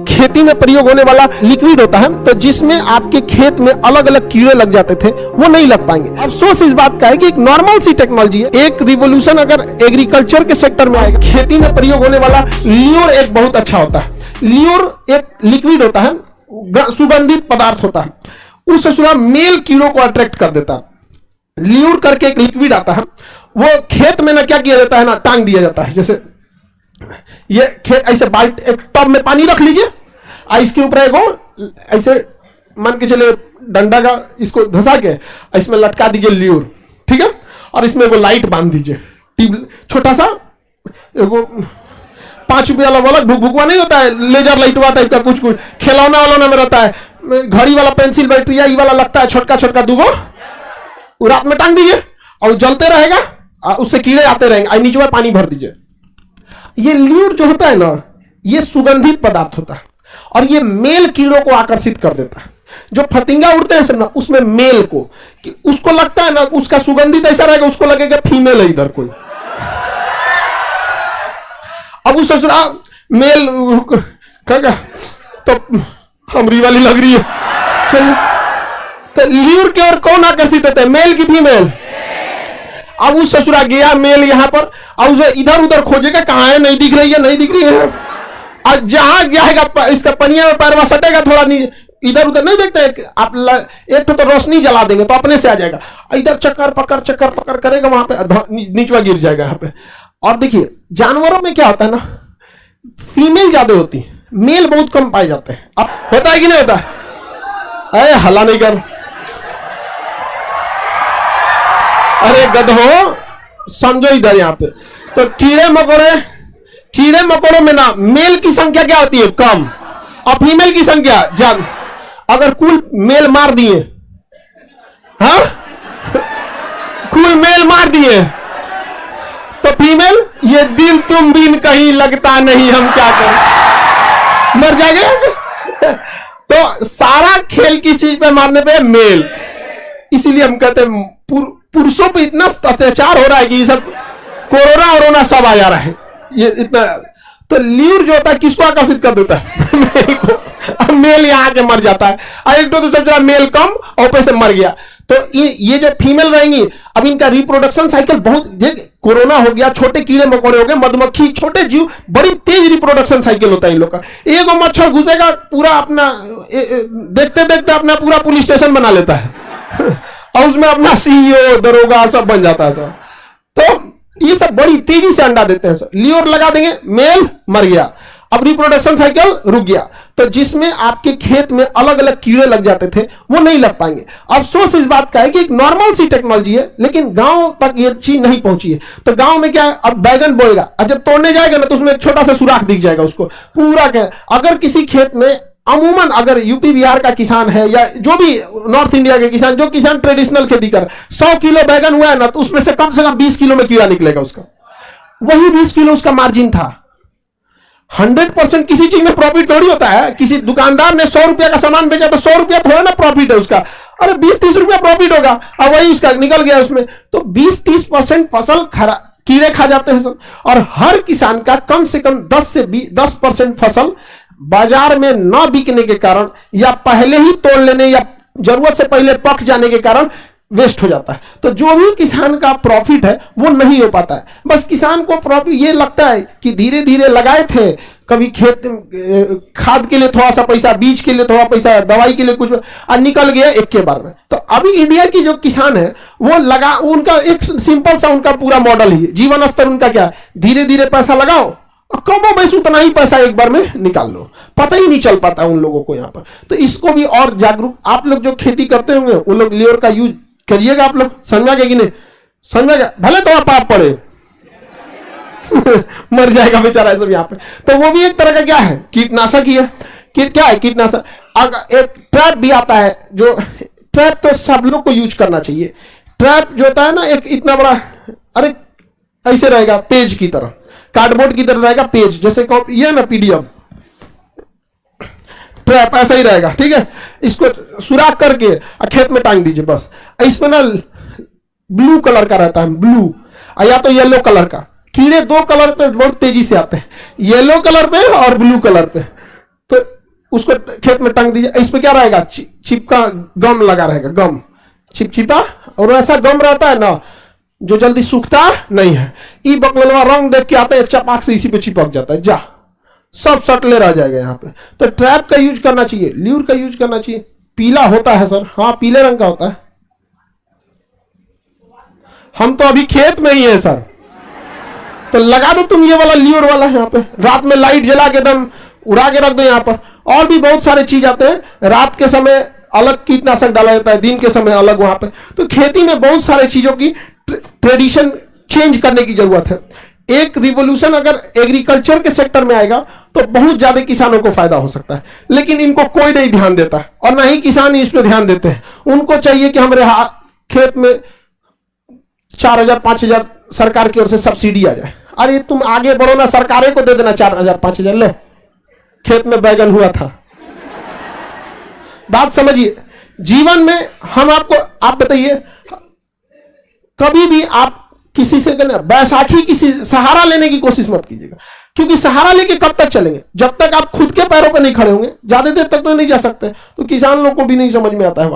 खेती में प्रयोग होने वाला लिक्विड होता है, तो जिसमें आपके खेत में अलग अलग कीड़े लग जाते थे वो नहीं लग पाएंगे। अफसोस इस बात का है कि एक नॉर्मल सी टेक्नोलॉजी है, एक रिवोल्यूशन अगर एग्रीकल्चर के सेक्टर में आएगा। खेती में प्रयोग होने वाला ल्यूर एक बहुत अच्छा होता है। ल्यूर एक लिक्विड होता है, सुगंधित पदार्थ होता है, उससे सुना मेल कीड़ों को अट्रैक्ट कर देता है। ल्यूर करके एक लिक्विड आता है, वो खेत में ना क्या किया जाता है ना, टांग दिया जाता है। जैसे ये खेत ऐसे बाल्ट एक टब में पानी रख लीजिए, इसके ऊपर एक ऐसे मान के चले डंडा का इसको धंसा के इसमें लटका दीजिए ल्यूर, ठीक है, और इसमें वो लाइट बांध दीजिए, छोटा सा एगो 5 रुपया वाला भुकभुकवा नहीं होता है, लेजर लाइट वाला टाइप का कुछ कुछ खिलौना वालों में रहता है, घड़ी वाला पेंसिल बैटरी ये वाला लगता है, छोटका छोटका दूगो रात में टांग दीजिए और जलते रहेगा, उससे कीड़े आते रहेंगे, नीचे में पानी भर दीजिए। ये ल्यूर जो होता है ना, ये सुगंधित पदार्थ होता है और ये मेल कीड़ों को आकर्षित कर देता है। जो फतिंगा उड़ते हैं सब ना, उसमें मेल को कि उसको लगता है ना, उसका सुगंधित ऐसा रहेगा, उसको लगेगा फीमेल है इधर कोई। अब उस ससुरा मेल कहेगा तो हमरी वाली लग रही है, चलिए। तो ल्यूर के और कौन आकर्षित होता है, मेल की फीमेल? अब उस ससुरा गया मेल यहां पर, अब उसे इधर उधर खोजेगा, कहां है, नहीं दिख रही है, नहीं दिख रही है। और जहां जाएगा इसका पनिया में पैरवा सटेगा, थोड़ा इधर उधर नहीं देखते आप, एक तो रोशनी जला देंगे तो अपने से आ जाएगा, इधर चक्कर पकड़ करेगा, वहां पे नीचवा गिर जाएगा यहाँ पे। और देखिए जानवरों में क्या होता है ना, फीमेल ज्यादा होती है, मेल बहुत कम पाए जाते हैं। अब होता है कि नहीं होता है? अरे हल्ला नहीं कर, अरे गधो समझो इधर यहाँ पे। तो कीड़े मकोड़ों में ना मेल की संख्या क्या होती है, कम, और फीमेल की संख्या ज्यादा। अगर कुल मेल मार दिए, हाँ कुल मेल मार दिए तो फीमेल, ये दिल तुम बिन कहीं लगता नहीं, हम क्या करें, मर जाएंगे। तो सारा खेल किस चीज पे मारने पे, मेल। इसीलिए हम कहते हैं पुरुषों पे इतना अत्याचार हो रहा है कि ये सब कोरोना सब आ जा रहा है, ये इतना। तो ल्यूर जो होता है किसको आकर्षित कर देता है, मेल को। अब मेल यहाँ के मर जाता है, एक तो सब जरा मेल कम और ऊपर से मर गया। तो ये जो फीमेल रहेंगी, अब इनका रिप्रोडक्शन साइकिल बहुत, कोरोना हो गया, छोटे कीड़े मकोड़े हो गए, मधुमक्खी, छोटे जीव, बड़ी तेज रिप्रोडक्शन साइकिल होता है इन लोग का। एक मच्छर घुसेगा, पूरा अपना देखते देखते अपना पूरा पुलिस स्टेशन बना लेता है और उसमें अपना सीईओ, दरोगा सब बन जाता है सब। तो ये सब बड़ी तेजी से अंडा देते हैं। ल्यूर लगा देंगे, मेल मर गया, अब रिप्रोडक्शन साइकिल रुक गया। तो जिसमें आपके खेत में अलग अलग कीड़े लग जाते थे वो नहीं लग पाएंगे। अफसोस इस बात का है कि एक नॉर्मल सी टेक्नोलॉजी है, लेकिन गांव तक ये चीज नहीं पहुंची है। तो गांव में क्या है, अब बैगन बोएगा, और जब तोड़ने जाएगा ना तो उसमें एक छोटा सा सुराख दिख जाएगा उसको पूरा। क्या अगर किसी खेत में अमूमन अगर यूपी बिहार का किसान है या जो भी नॉर्थ इंडिया के किसान, जो किसान ट्रेडिशनल खेती कर, 100 किलो बैगन हुआ है ना, तो उसमें से कम 20 किलो में कीड़ा निकलेगा उसका। वही 20 किलो उसका मार्जिन था। 100% किसी चीज में प्रॉफिट थोड़ी होता है। किसी दुकानदार ने 100 रुपया का सामान बेचा तो 100 रुपया थोड़ा ना प्रॉफिट है उसका, अरे 20-30 रुपया प्रॉफिट होगा, अब वही उसका निकल गया उसमें। तो 20-30% फसल कीड़े खा जाते हैं सब। और हर किसान का कम से कम 10% फसल बाजार में न बिकने के कारण, या पहले ही तोड़ लेने या जरूरत से पहले पक जाने के कारण वेस्ट हो जाता है। तो जो भी किसान का प्रॉफिट है वो नहीं हो पाता है। बस किसान को प्रॉफिट ये लगता है कि धीरे धीरे लगाए थे, कभी खेत खाद के लिए थोड़ा सा पैसा, बीज के लिए थोड़ा पैसा, दवाई के लिए कुछ, और निकल गया एक के बार में। तो अभी इंडिया की जो किसान है वो लगा, उनका एक सिंपल सा उनका पूरा मॉडल ही है, जीवन स्तर उनका क्या, धीरे धीरे पैसा लगाओ, कमो बस उतना ही पैसा एक बार में निकाल लो। पता ही नहीं चल पाता उन लोगों को यहाँ पर। तो इसको भी और जागरूक, आप लोग जो खेती करते होंगे उन लोग ल्यूर का यूज करिएगा। आप लोग समझा गए कि नहीं समझा गया, भले तो पाप पड़े मर जाएगा बेचारा सब यहाँ पे। तो वो भी एक तरह का क्या है, कीटनाशक ही है। क्या है कीटनाशक? अगर एक ट्रैप भी आता है, जो ट्रैप तो सब लोग को यूज करना चाहिए। ट्रैप जो होता है ना, एक इतना बड़ा, अरे ऐसे रहेगा पेज की तरह, कार्डबोर्ड की तरह रहेगा पेज, जैसे ये ना पीडीएफ ट्रैप ऐसा ही रहेगा, ठीक है। इसको सुराख करके खेत में टांग दीजिए बस। इसमें ना ब्लू कलर का रहता है, ब्लू, या तो येलो कलर का। कीड़े 2 कलर पे बहुत तेजी से आते हैं, येलो कलर पे और ब्लू कलर पे। तो उसको खेत में टांग दीजिए, इस पे क्या रहेगा, चिपका गम लगा रहेगा, गम चिपचिपा, और ऐसा गम रहता है ना जो जल्दी सूखता नहीं है। ई बकलवा रंग देख के आता है, चपाक से इसी पे चिपक जाता है, जा सब सटले रह जाएगा यहाँ पे। तो ट्रैप का यूज करना चाहिए, ल्यूर का यूज करना चाहिए। पीला होता है सर, हाँ पीले रंग का होता है। हम तो अभी खेत में ही है सर, तो लगा दो तुम ये वाला ल्यूर वाला यहाँ पे, रात में लाइट जला के एकदम उड़ा के रख दो यहाँ पर। और भी बहुत सारे चीज आते हैं, रात के समय अलग कीटनाशक डाला जाता है, दिन के समय अलग वहां पे। तो खेती में बहुत सारे चीजों की ट्रेडिशन चेंज करने की जरूरत है। एक रिवोल्यूशन अगर एग्रीकल्चर के सेक्टर में आएगा तो बहुत ज्यादा किसानों को फायदा हो सकता है, लेकिन इनको कोई नहीं ध्यान देता और ना ही किसान इस पर ध्यान देते हैं। उनको चाहिए कि हमारे खेत में 4,000 5,000 सरकार की ओर से सब्सिडी आ जाए। अरे तुम आगे बढ़ो ना, सरकारें को दे देना 4,000 5,000, लो खेत में बैगन हुआ था। बात समझिए, जीवन में हम आपको, आप बताइए, कभी भी आप किसी से बैसाखी किसी सहारा लेने की कोशिश मत कीजिएगा, क्योंकि सहारा लेके कब तक चलेंगे, जब तक आप खुद के पैरों पर नहीं खड़े होंगे ज्यादा देर तक तो नहीं जा सकते। तो किसान लोग को भी नहीं समझ में आता है।